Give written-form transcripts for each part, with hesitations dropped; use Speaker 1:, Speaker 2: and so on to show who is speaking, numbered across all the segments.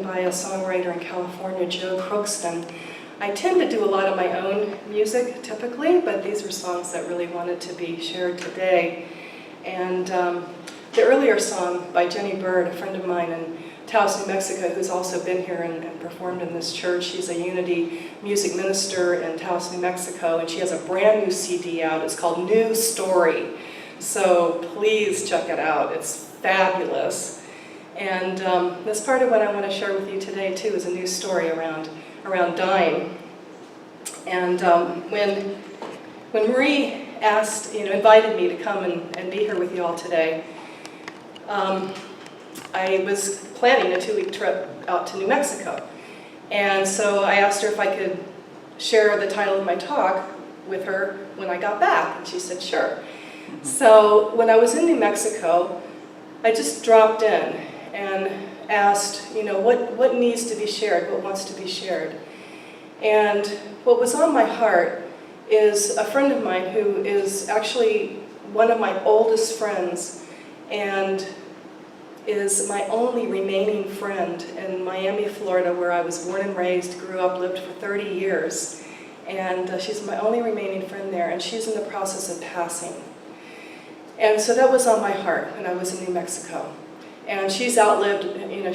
Speaker 1: written by a songwriter in California, Joe Crookston. I tend to do a lot of my own music typically, but these are songs that really wanted to be shared today. And the earlier song by Jenny Bird, a friend of mine in Taos, New Mexico, who's also been here and performed in this church. She's a Unity music minister in Taos, New Mexico, and she has a brand new CD out. It's called New Story. So please check it out. It's fabulous. And that's part of what I want to share with you today, too, is a new story around dying. And when Marie asked, invited me to come and be here with you all today, I was planning a 2-week trip out to New Mexico. And so I asked her if I could share the title of my talk with her when I got back, and she said, sure. So when I was in New Mexico, I just dropped in and asked, what needs to be shared, what wants to be shared. And what was on my heart is a friend of mine who is actually one of my oldest friends and is my only remaining friend in Miami, Florida, where I was born and raised, grew up, lived for 30 years. And she's my only remaining friend there, and she's in the process of passing. And so that was on my heart when I was in New Mexico. And she's outlived,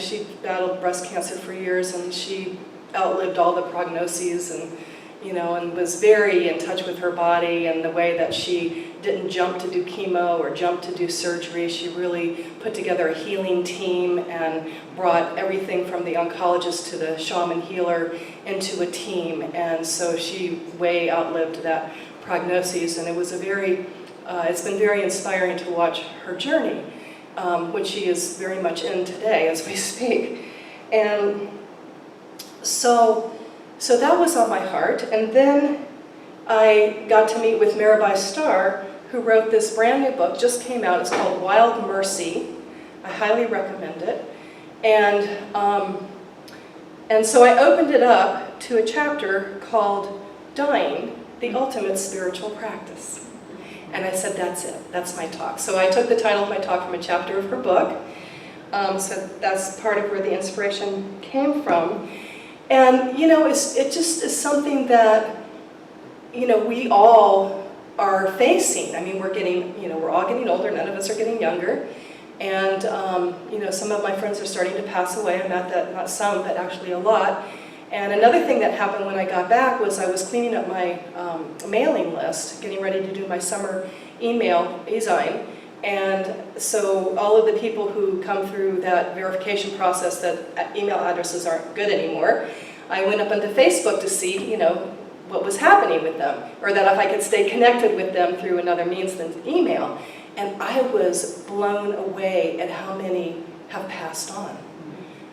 Speaker 1: she battled breast cancer for years, and she outlived all the prognoses and was very in touch with her body and the way that she didn't jump to do chemo or jump to do surgery. She really put together a healing team and brought everything from the oncologist to the shaman healer into a team. And so she way outlived that prognosis, and it was it's been very inspiring to watch her journey, which she is very much in today as we speak. And so that was on my heart. And then I got to meet with Mirabai Starr, who wrote this brand new book, just came out. It's called Wild Mercy. I highly recommend it. And so I opened it up to a chapter called Dying, the Ultimate Spiritual Practice. And I said, that's it, that's my talk. So I took the title of my talk from a chapter of her book. So that's part of where the inspiration came from. And, it just is something that, we all are facing. I mean, we're all getting older, none of us are getting younger. And, some of my friends are starting to pass away. I met that, not some, but actually a lot. And another thing that happened when I got back was I was cleaning up my mailing list, getting ready to do my summer email, e-zine. And so all of the people who come through that verification process that email addresses aren't good anymore, I went up onto Facebook to see, what was happening with them, or that if I could stay connected with them through another means than email. And I was blown away at how many have passed on.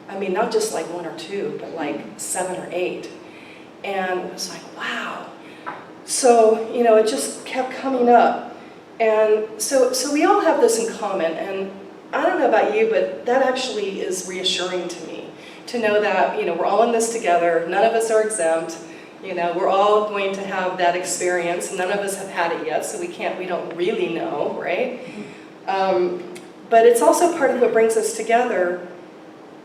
Speaker 1: I mean, not just like 1 or 2, but like 7 or 8. And it was like, wow. So, it just kept coming up. And so we all have this in common. And I don't know about you, but that actually is reassuring to me. To know that, we're all in this together. None of us are exempt. We're all going to have that experience. None of us have had it yet, so we don't really know, right? But it's also part of what brings us together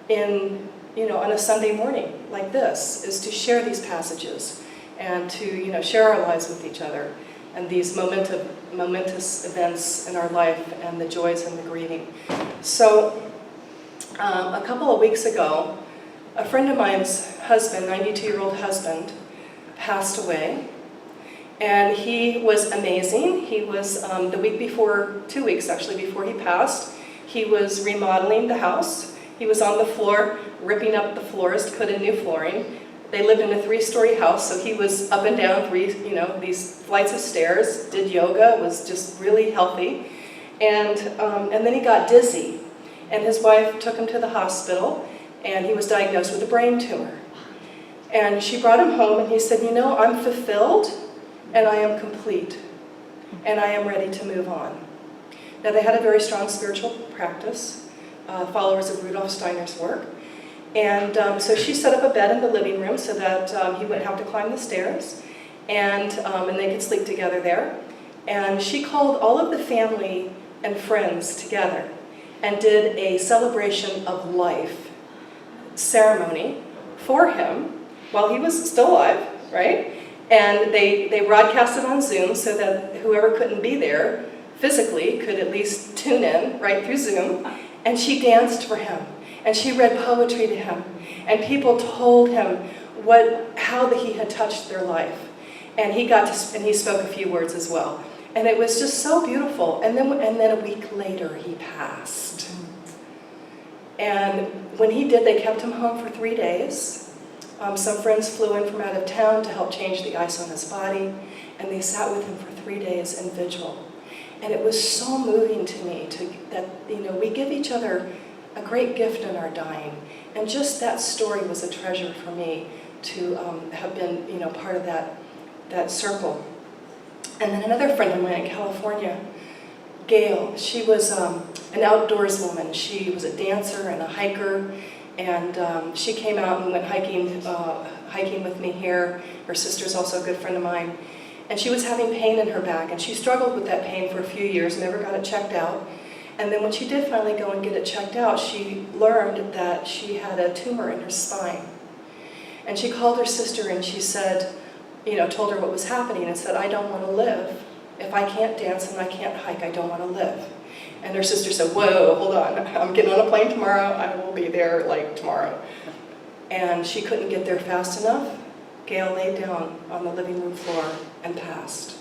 Speaker 1: on a Sunday morning like this, is to share these passages and to, share our lives with each other and these momentous events in our life and the joys and the grieving. So a couple of weeks ago, a friend of mine's husband, 92-year-old husband, passed away. And he was amazing. He was, the week before, 2 weeks actually before he passed, he was remodeling the house. He was on the floor, ripping up the floors to put in new flooring. They lived in a 3-story house, so he was up and down these flights of stairs, did yoga, was just really healthy. And then he got dizzy. And his wife took him to the hospital, and he was diagnosed with a brain tumor. And she brought him home, and he said, I'm fulfilled, and I am complete, and I am ready to move on. Now, they had a very strong spiritual practice, followers of Rudolf Steiner's work. And so she set up a bed in the living room so that he wouldn't have to climb the stairs, and they could sleep together there. And she called all of the family and friends together and did a celebration of life ceremony for him while he was still alive, right? And they broadcast it on Zoom so that whoever couldn't be there physically could at least tune in right through Zoom. And she danced for him, and she read poetry to him, and people told him how he had touched their life. And he spoke a few words as well. And it was just so beautiful. And then a week later, he passed. And when he did, they kept him home for 3 days. Some friends flew in from out of town to help change the ice on his body, and they sat with him for 3 days in vigil. And it was so moving to me that we give each other a great gift in our dying. And just that story was a treasure for me to have been part of that circle. And then another friend of mine in California, Gail, she was an outdoors woman. She was a dancer and a hiker, and she came out and went hiking with me here. Her sister's also a good friend of mine. And she was having pain in her back, and she struggled with that pain for a few years, never got it checked out. And then when she did finally go and get it checked out, she learned that she had a tumor in her spine. And she called her sister and she said, told her what was happening and said, I don't want to live. If I can't dance and I can't hike, I don't want to live. And her sister said, whoa, hold on, I'm getting on a plane tomorrow, I will be there tomorrow. And she couldn't get there fast enough. Gail laid down on the living room floor and passed.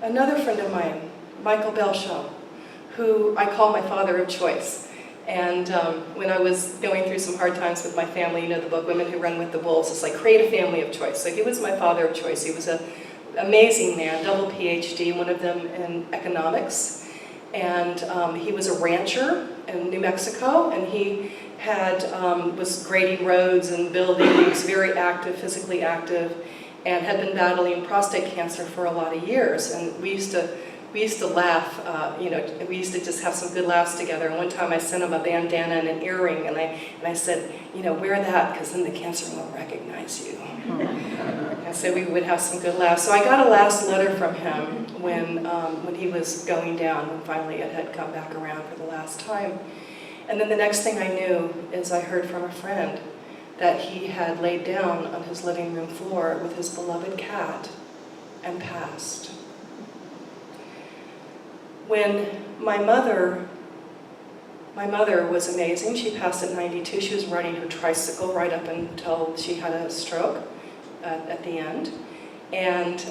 Speaker 1: Another friend of mine, Michael Belshaw, who I call my father of choice. And when I was going through some hard times with my family, the book Women Who Run with the Wolves, it's like create a family of choice. So he was my father of choice. He was an amazing man, double PhD, one of them in economics. And he was a rancher in New Mexico, and he was grading roads and building. He was very active, physically active, and had been battling prostate cancer for a lot of years. And we used to laugh, we used to just have some good laughs together. And one time I sent him a bandana and an earring, and I said, wear that, because then the cancer won't recognize you. And so we would have some good laughs. So I got a last letter from him when he was going down, when finally it had come back around for the last time. And then the next thing I knew is I heard from a friend that he had laid down on his living room floor with his beloved cat and passed. When my mother was amazing. She passed at 92. She was riding her tricycle right up until she had a stroke at the end. And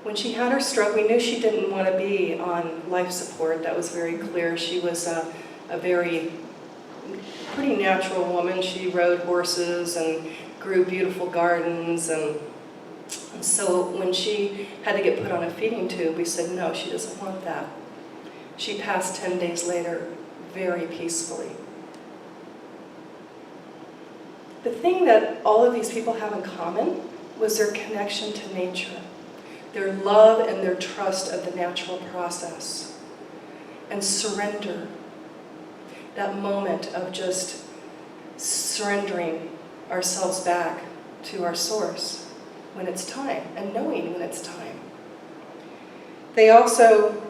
Speaker 1: when she had her stroke, we knew she didn't want to be on life support. That was very clear. She was a pretty natural woman. She rode horses and grew beautiful gardens. And so when she had to get put on a feeding tube, we said, no, she doesn't want that. She passed 10 days later, very peacefully. The thing that all of these people have in common was their connection to nature, their love and their trust of the natural process, and surrender, that moment of just surrendering ourselves back to our source when it's time, and knowing when it's time. They also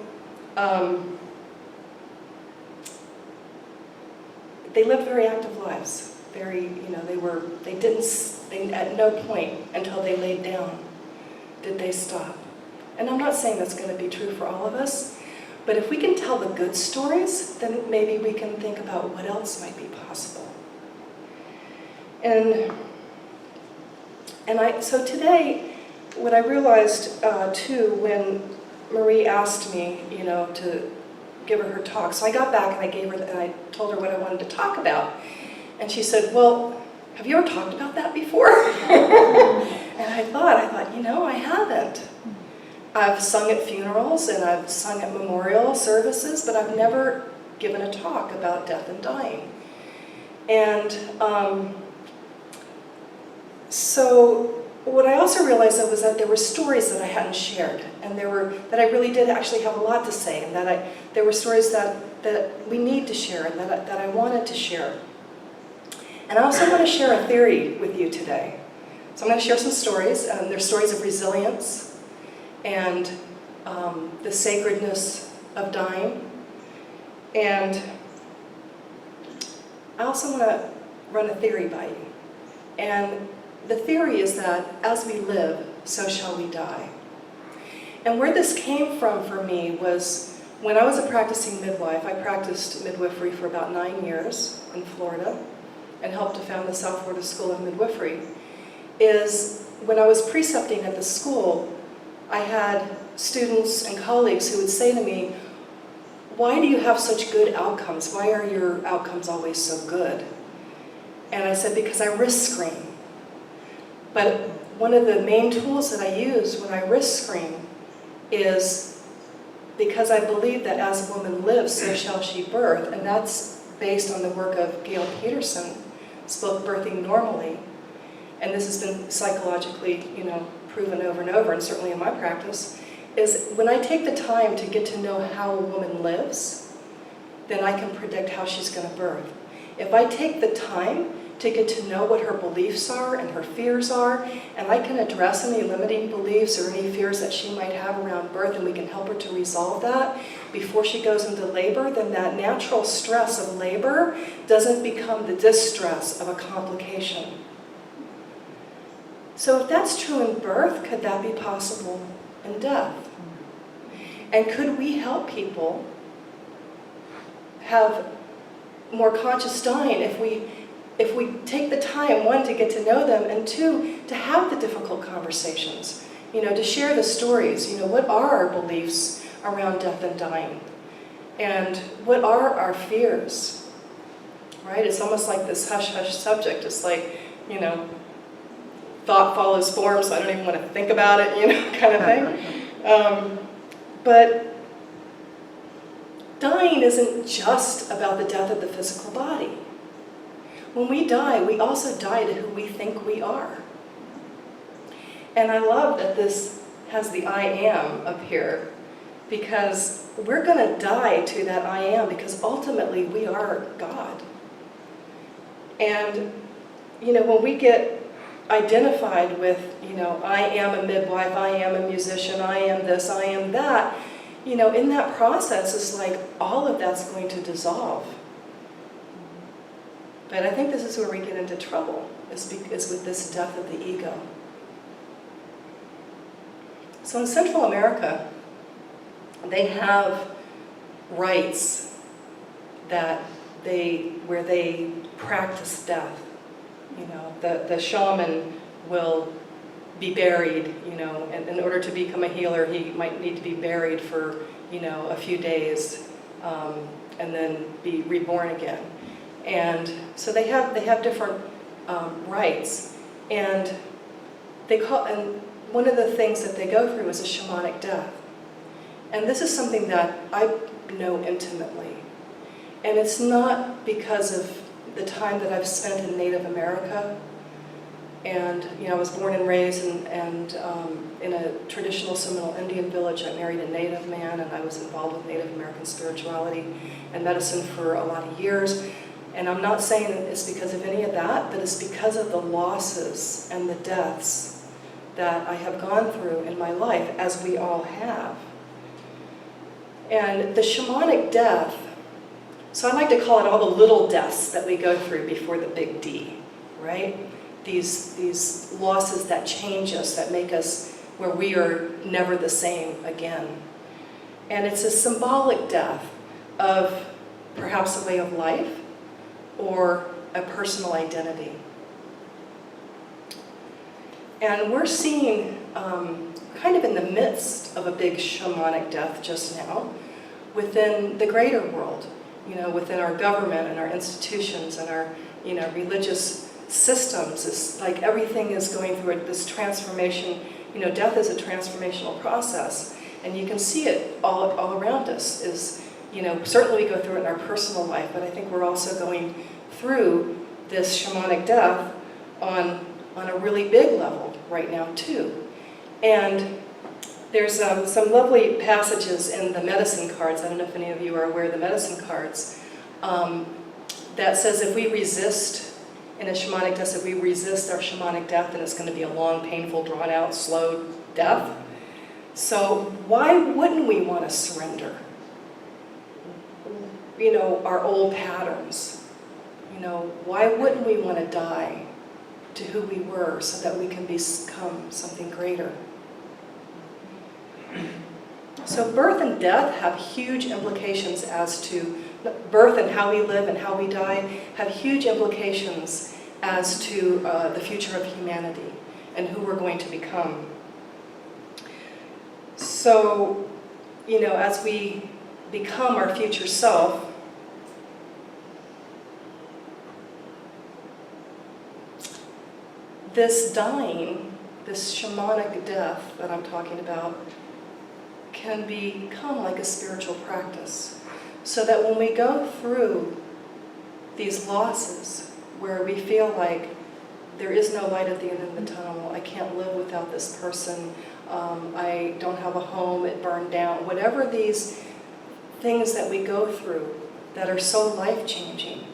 Speaker 1: they lived very active lives. At no point until they laid down did they stop. And I'm not saying that's going to be true for all of us, but if we can tell the good stories, then maybe we can think about what else might be possible. So today, what I realized too, when Marie asked me, to give her talk, so I got back and I told her what I wanted to talk about, and she said, "Well, have you ever talked about that before?" And I thought, I haven't. I've sung at funerals and I've sung at memorial services, but I've never given a talk about death and dying. And so what I also realized was that there were stories that I hadn't shared, and that I really did actually have a lot to say, and that there were stories that we need to share and that I wanted to share. And I also want to share a theory with you today. So I'm going to share some stories. They're stories of resilience and the sacredness of dying. And I also want to run a theory by you. And the theory is that as we live, so shall we die. And where this came from for me was when I was a practicing midwife. I practiced midwifery for about 9 years in Florida and helped to found the South Florida School of Midwifery. Is when I was precepting at the school, I had students and colleagues who would say to me, "Why do you have such good outcomes? Why are your outcomes always so good?" And I said, "Because I risk screen." But one of the main tools that I use when I risk screen is because I believe that as a woman lives, so shall she birth, and that's based on the work of Gail Peterson's book, Birthing Normally. And this has been psychologically, proven over and over, and certainly in my practice, is when I take the time to get to know how a woman lives, then I can predict how she's going to birth. If I take the time to get to know what her beliefs are and her fears are, and I can address any limiting beliefs or any fears that she might have around birth, and we can help her to resolve that before she goes into labor, then that natural stress of labor doesn't become the distress of a complication. So if that's true in birth, could that be possible in death? And could we help people have more conscious dying if we take the time, one, to get to know them, and two, to have the difficult conversations, to share the stories, what are our beliefs around death and dying? And what are our fears, right? It's almost like this hush-hush subject. It's like, thought follows form, so I don't even want to think about it, kind of thing. But dying isn't just about the death of the physical body. When we die, we also die to who we think we are. And I love that this has the I am up here, because we're going to die to that I am, because ultimately we are God. And, when we get identified with, I am a midwife, I am a musician, I am this, I am that, in that process, it's like all of that's going to dissolve. But I think this is where we get into trouble, is with this death of the ego. So in Central America, they have rites where they practice death. The shaman will be buried, and in order to become a healer, he might need to be buried for, a few days, and then be reborn again. And so they have different rites, and one of the things that they go through is a shamanic death. And this is something that I know intimately. And it's not because of the time that I've spent in Native America. And I was born and raised in a traditional Seminole Indian village. I married a Native man, and I was involved with Native American spirituality and medicine for a lot of years. And I'm not saying it's because of any of that, but it's because of the losses and the deaths that I have gone through in my life, as we all have. And the shamanic death, so I like to call it all the little deaths that we go through before the big D, right? These losses that change us, that make us where we are never the same again. And it's a symbolic death of perhaps a way of life or a personal identity. And we're seeing, kind of in the midst of a big shamanic death just now, within the greater world, within our government and our institutions and our, religious systems. It's like everything is going through this transformation. Death is a transformational process, and you can see it all around us. Certainly we go through it in our personal life, but I think we're also going through this shamanic death on a really big level right now too. And there's some lovely passages in the medicine cards. I don't know if any of you are aware of the medicine cards, that says if we resist in a shamanic death, if we resist our shamanic death, then it's going to be a long, painful, drawn-out, slow death. So why wouldn't we want to surrender, our old patterns? why wouldn't we want to die to who we were so that we can become something greater? So birth and death have huge implications as to birth and how we live and how we die have huge implications as to the future of humanity and who we're going to become. So, as we become our future self, this dying, this shamanic death that I'm talking about, can become like a spiritual practice. So that when we go through these losses, where we feel like there is no light at the end of the tunnel, I can't live without this person, I don't have a home, it burned down, whatever these things that we go through that are so life-changing,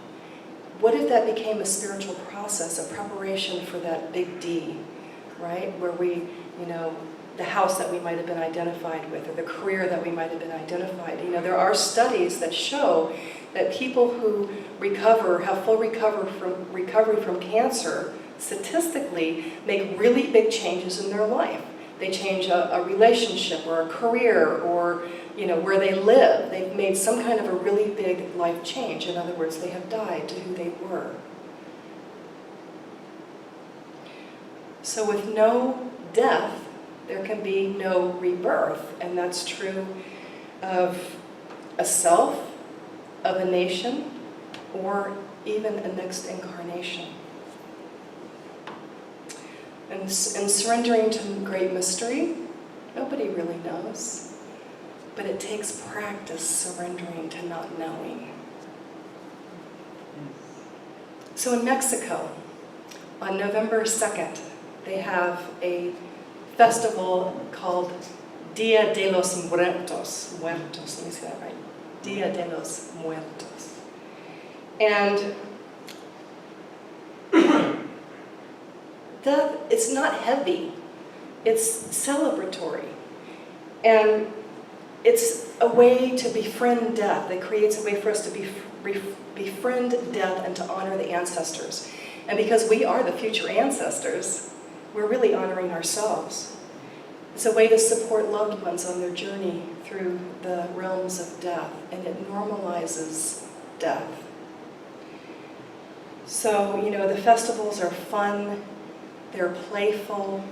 Speaker 1: what if that became a spiritual process, a preparation for that big D, right? Where we, the house that we might have been identified with, or the career that we might have been identified. There are studies that show that people who have full recovery from cancer, statistically, make really big changes in their life. They change a relationship or a career or where they live. They've made some kind of a really big life change. In other words, they have died to who they were. So with no death, there can be no rebirth. And that's true of a self, of a nation, or even a next incarnation. And surrendering to great mystery, nobody really knows. But it takes practice surrendering to not knowing. So in Mexico, on November 2nd, they have a festival called Dia de los Muertos. Muertos, let me say that right. Dia de los Muertos. And death, it's not heavy, it's celebratory. And it's a way to befriend death. It creates a way for us to befriend death and to honor the ancestors. And because we are the future ancestors, we're really honoring ourselves. It's a way to support loved ones on their journey through the realms of death, and it normalizes death. So, the festivals are fun, they're playful,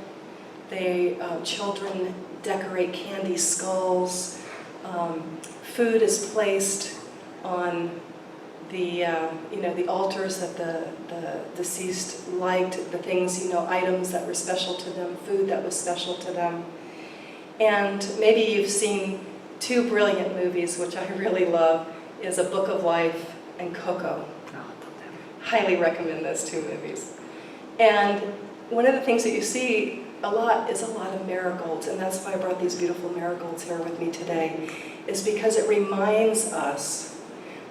Speaker 1: children decorate candy skulls. Food is placed on the altars that the deceased liked, the things, items that were special to them, food that was special to them. And maybe you've seen two brilliant movies, which I really love, is A Book of Life and Coco. Highly recommend those two movies. And one of the things that you see a lot of marigolds, and that's why I brought these beautiful marigolds here with me today, is because it reminds us,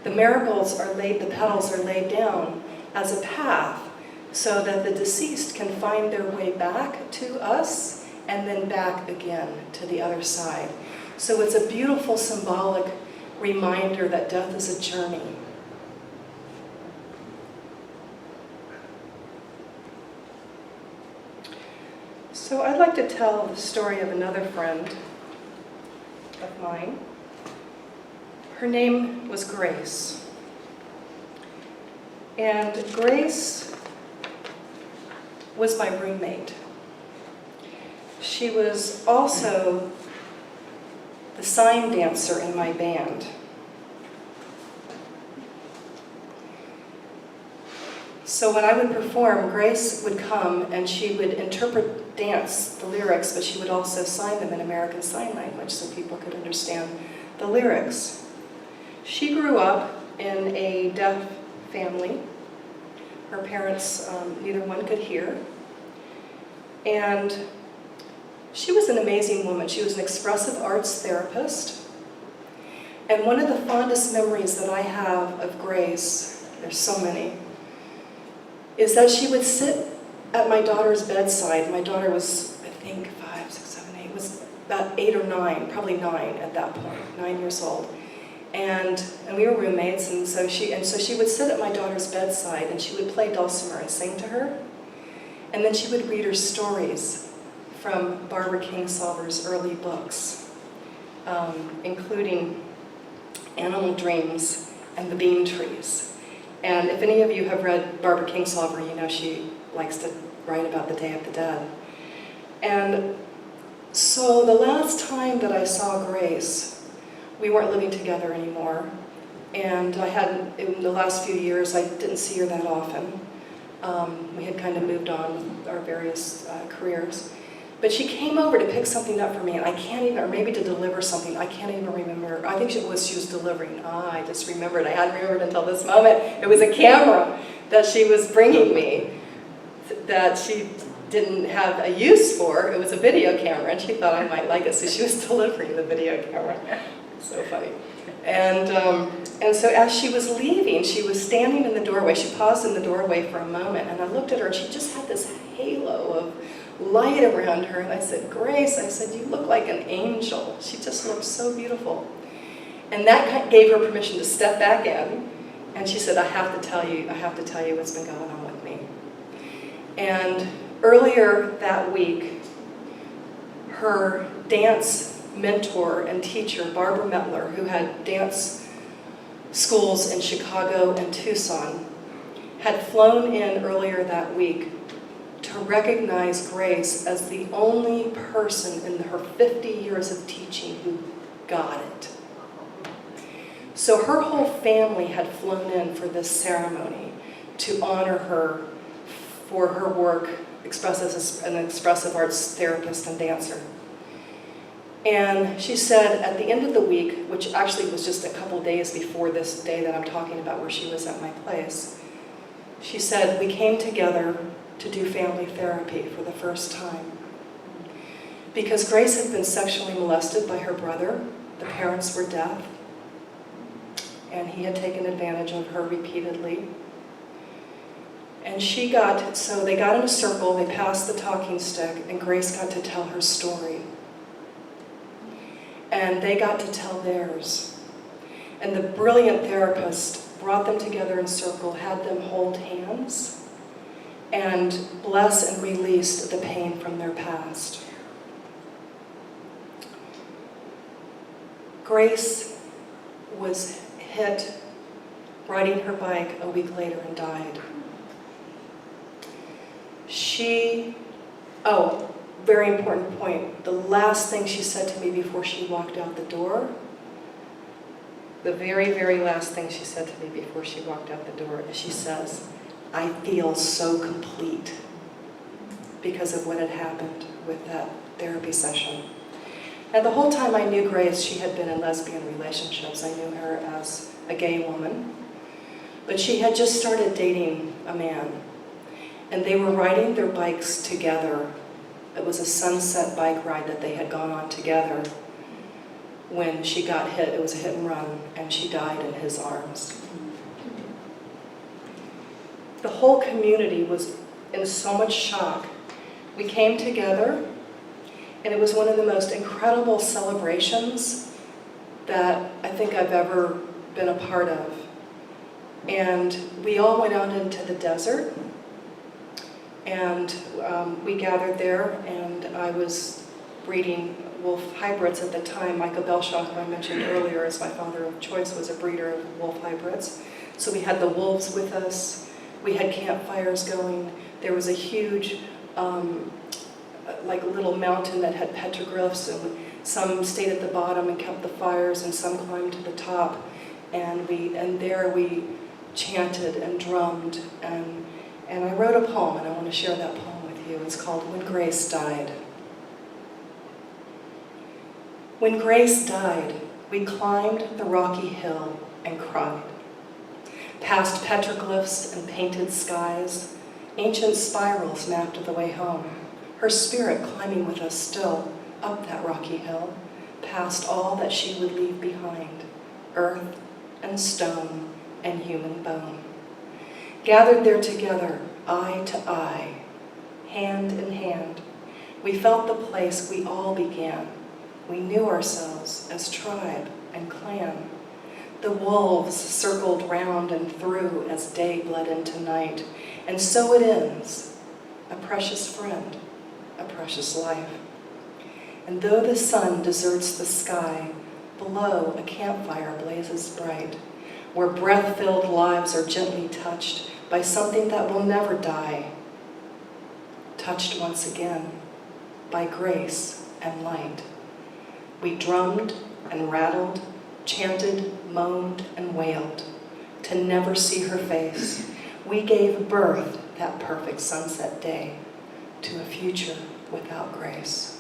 Speaker 1: the marigolds the petals are laid down as a path so that the deceased can find their way back to us and then back again to the other side. So it's a beautiful symbolic reminder that death is a journey. So I'd like to tell the story of another friend of mine. Her name was Grace. And Grace was my roommate. She was also the sign dancer in my band. So when I would perform, Grace would come and she would interpret the lyrics, but she would also sign them in American Sign Language so people could understand the lyrics. She grew up in a deaf family. Her parents, neither one could hear. And she was an amazing woman. She was an expressive arts therapist. And one of the fondest memories that I have of Grace, there's so many, is that she would sit at my daughter's bedside. My daughter was, I think, 5, 6, 7, 8, was about 8 or 9, probably 9 at that point, 9 years old. And we were roommates, and so she would sit at my daughter's bedside, and she would play dulcimer and sing to her. And then she would read her stories from Barbara Kingsolver's early books, including Animal Dreams and The Bean Trees. And if any of you have read Barbara Kingsolver, you know she likes to write about the Day of the Dead. And so the last time that I saw Grace, we weren't living together anymore. And in the last few years, I didn't see her that often. We had kind of moved on with our various careers. But she came over to pick something up for me, and I can't even, or maybe to deliver something, I can't even remember. I think she was delivering. I just remembered. I hadn't remembered until this moment. It was a camera that she was bringing me that she didn't have a use for. It was a video camera, and she thought I might like it, so she was delivering the video camera. So funny. And so as she was leaving, she was standing in the doorway. She paused in the doorway for a moment, and I looked at her, and she just had this halo of light around her, and I said, Grace, I said, you look like an angel. She just looked so beautiful. And that gave her permission to step back in, and she said, I have to tell you what's been going on with me. And earlier that week, her dance mentor and teacher, Barbara Mettler, who had dance schools in Chicago and Tucson, had flown in earlier that week to recognize Grace as the only person in her 50 years of teaching who got it. So her whole family had flown in for this ceremony to honor her for her work as an expressive arts therapist and dancer. And she said at the end of the week, which actually was just a couple days before this day that I'm talking about where she was at my place, she said, we came together to do family therapy for the first time. Because Grace had been sexually molested by her brother. The parents were deaf, and he had taken advantage of her repeatedly. And so they got in a circle, they passed the talking stick, and Grace got to tell her story. And they got to tell theirs. And the brilliant therapist brought them together in a circle, had them hold hands, and bless and released the pain from their past. Grace was hit riding her bike a week later and died. Very important point. The last thing she said to me before she walked out the door, the very, very last thing she said to me before she walked out the door, is she says, I feel so complete because of what had happened with that therapy session. And the whole time I knew Grace, she had been in lesbian relationships. I knew her as a gay woman. But she had just started dating a man. And they were riding their bikes together. It was a sunset bike ride that they had gone on together when she got hit. It was a hit and run, and she died in his arms. The whole community was in so much shock. We came together, and it was one of the most incredible celebrations that I think I've ever been a part of. And we all went out into the desert, and we gathered there, and I was breeding wolf hybrids at the time. Michael Belshaw, who I mentioned earlier as my father of choice, was a breeder of wolf hybrids. So we had the wolves with us. We had campfires going. There was a huge, little mountain that had petroglyphs, and some stayed at the bottom and kept the fires, and some climbed to the top. And there we chanted and drummed, and I wrote a poem, and I want to share that poem with you. It's called When Grace Died. When Grace died, we climbed the rocky hill and cried. Past petroglyphs and painted skies, ancient spirals mapped the way home, her spirit climbing with us still up that rocky hill, past all that she would leave behind, earth and stone and human bone. Gathered there together, eye to eye, hand in hand, we felt the place we all began. We knew ourselves as tribe and clan. The wolves circled round and through as day bled into night. And so it ends, a precious friend, a precious life. And though the sun deserts the sky, below a campfire blazes bright, where breath-filled lives are gently touched by something that will never die, touched once again by grace and light. We drummed and rattled, chanted, moaned, and wailed to never see her face. We gave birth that perfect sunset day to a future without grace.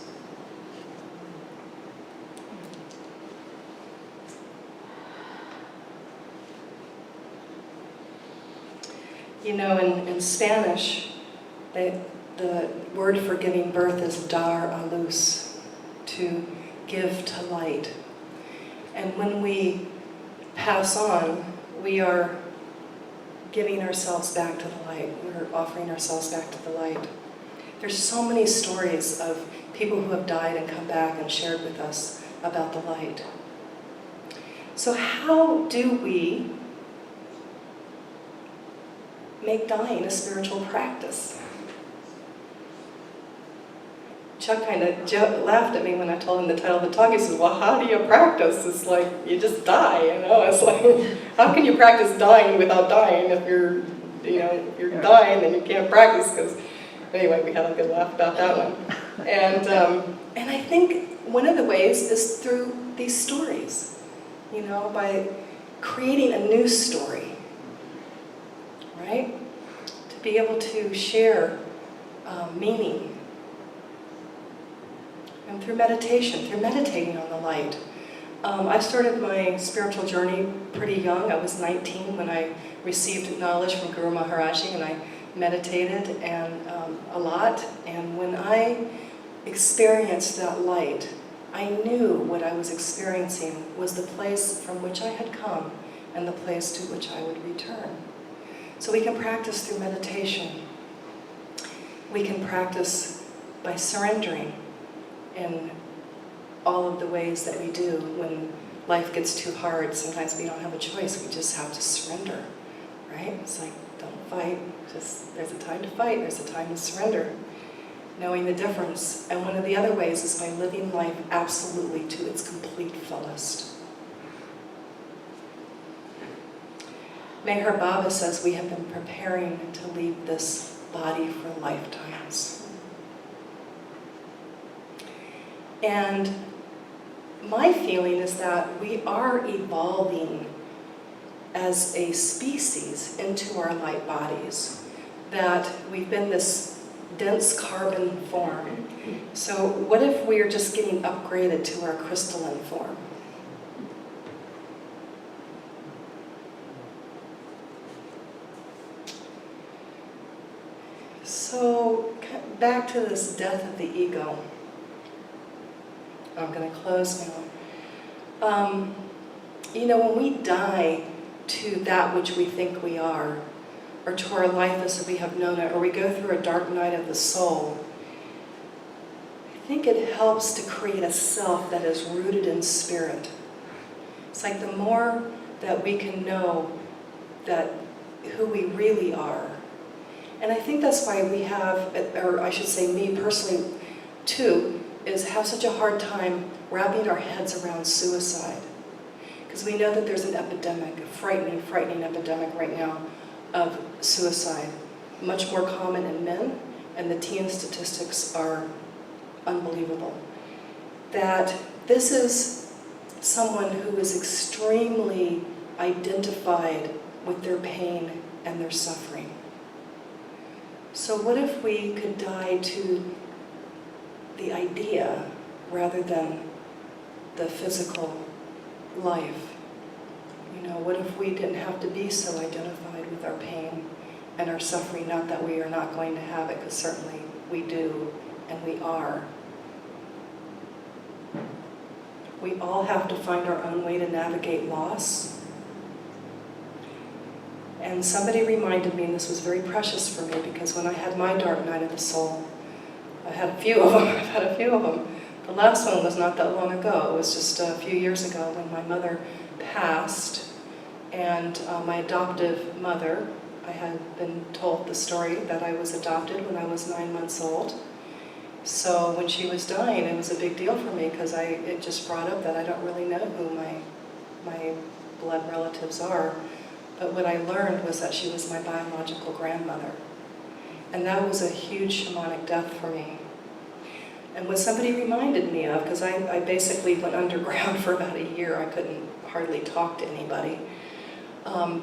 Speaker 1: You know, in Spanish, the word for giving birth is dar a luz, to give to light. And when we pass on, we are giving ourselves back to the light. We're offering ourselves back to the light. There's so many stories of people who have died and come back and shared with us about the light. So how do we make dying a spiritual practice? Chuck kind of laughed at me when I told him the title of the talk. He said, well, how do you practice? It's like, you just die, you know? It's like, how can you practice dying without dying? If you're dying, then you can't practice. Because anyway, we had a good laugh about that one. And I think one of the ways is through these stories, you know, by creating a new story, right? To be able to share meaning. And through meditation, through meditating on the light. I started my spiritual journey pretty young. I was 19 when I received knowledge from Guru Maharaji, and I meditated a lot. And when I experienced that light, I knew what I was experiencing was the place from which I had come and the place to which I would return. So we can practice through meditation. We can practice by surrendering in all of the ways that we do when life gets too hard. Sometimes we don't have a choice. We just have to surrender, right? It's like, don't fight. Just, there's a time to fight. There's a time to surrender. Knowing the difference. And one of the other ways is by living life absolutely to its complete fullest. Meher Baba says we have been preparing to leave this body for lifetimes. And my feeling is that we are evolving as a species into our light bodies, that we've been this dense carbon form. So what if we are just getting upgraded to our crystalline form? So back to this death of the ego. I'm going to close now. You know, when we die to that which we think we are, or to our life as we have known it, or we go through a dark night of the soul, I think it helps to create a self that is rooted in spirit. It's like the more that we can know that who we really are. And I think that's why we have, or I should say me personally too, is have such a hard time wrapping our heads around suicide. Because we know that there's an epidemic, a frightening, frightening epidemic right now of suicide. Much more common in men, and the teen statistics are unbelievable. That this is someone who is extremely identified with their pain and their suffering. So what if we could die to the idea rather than the physical life? You know, what if we didn't have to be so identified with our pain and our suffering? Not that we are not going to have it, because certainly we do, and we are. We all have to find our own way to navigate loss. And somebody reminded me, and this was very precious for me, because when I had my dark night of the soul, I had a few of them. I've had a few of them. The last one was not that long ago. It was just a few years ago when my mother passed. And my adoptive mother, I had been told the story that I was adopted when I was 9 months old. So when she was dying, it was a big deal for me because it just brought up that I don't really know who my blood relatives are. But what I learned was that she was my biological grandmother. And that was a huge shamanic death for me. And what somebody reminded me of, because I basically went underground for about a year, I couldn't hardly talk to anybody,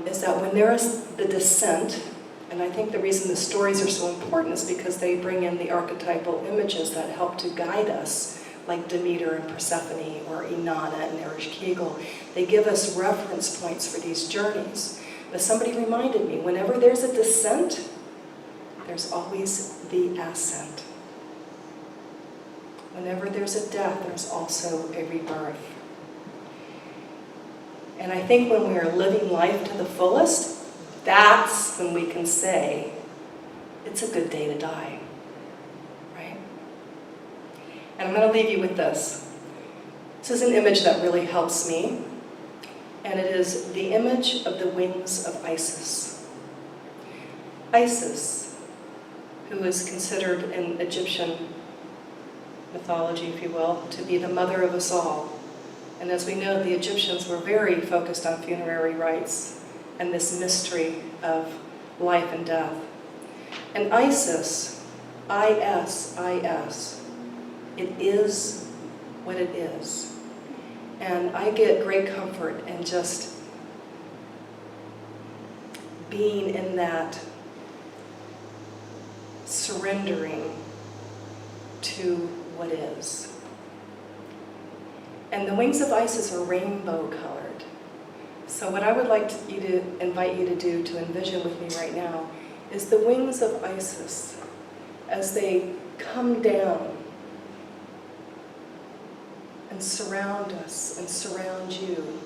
Speaker 1: is that when there is the descent, and I think the reason the stories are so important is because they bring in the archetypal images that help to guide us, like Demeter and Persephone, or Inanna and Ereshkigal. They give us reference points for these journeys. But somebody reminded me, whenever there's a descent, there's always the ascent. Whenever there's a death, there's also a rebirth. And I think when we are living life to the fullest, that's when we can say, it's a good day to die, right? And I'm going to leave you with this. This is an image that really helps me, and it is the image of the wings of Isis. Isis, who is considered in Egyptian mythology, if you will, to be the mother of us all. And as we know, the Egyptians were very focused on funerary rites and this mystery of life and death. And Isis, I-S, it is what it is. And I get great comfort in just being in that surrendering to what is. And the wings of Isis are rainbow colored. So what I would like to invite you to do, to envision with me right now, is the wings of Isis as they come down and surround us and surround you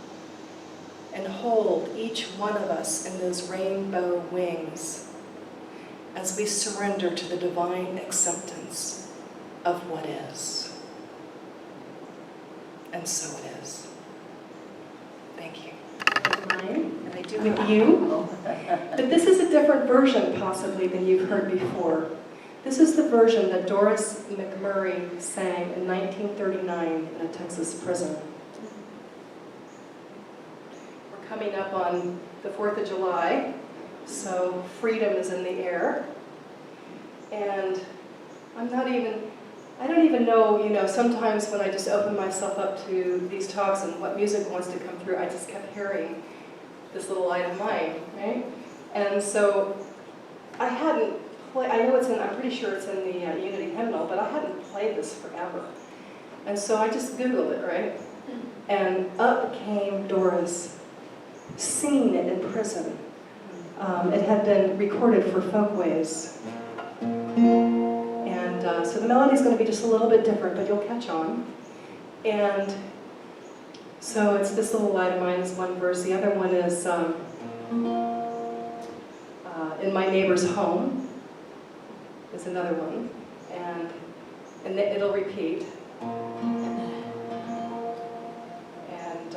Speaker 1: and hold each one of us in those rainbow wings as we surrender to the divine acceptance of what is. And so it is. Thank you. And I do with you. But this is a different version, possibly, than you've heard before. This is the version that Doris McMurray sang in 1939 in a Texas prison. We're coming up on the 4th of July, so freedom is in the air. And I don't even know, sometimes when I just open myself up to these talks and what music wants to come through, I just kept hearing this little light of mine, right? And so I hadn't played, I'm pretty sure it's in the Unity hymnal, but I hadn't played this forever. And so I just Googled it, right? And up came Doris, singing it in prison. It had been recorded for Folkways. So the melody is going to be just a little bit different, but you'll catch on. And so it's this little light of mine is one verse. The other one is in my neighbor's home is another one. And it'll repeat. And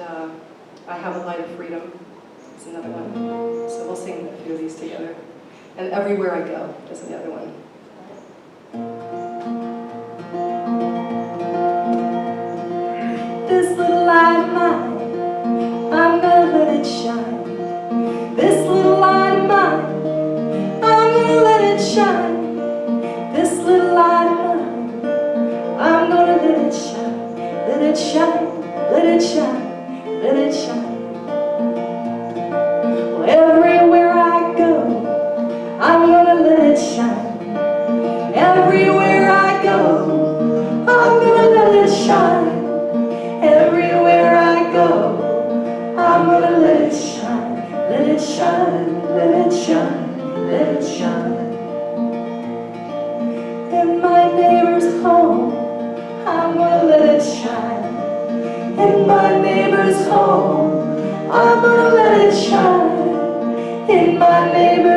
Speaker 1: I have a light of freedom is another one. So we'll sing a few of these together. And everywhere I go is another one. This little light of mine, I'm gonna let it shine. This little light of mine, I'm gonna let it shine. This little light of mine, I'm gonna let it shine. Let it shine, let it shine, let it shine. Well, everywhere I go, I'm gonna let it shine. Everywhere I go, I'm gonna let it shine. Everywhere I go, I'm gonna let it shine. Let it shine, let it shine, let it shine. In my neighbor's home, I'm gonna let it shine. In my neighbor's home, I'm gonna let it shine. In my neighbor's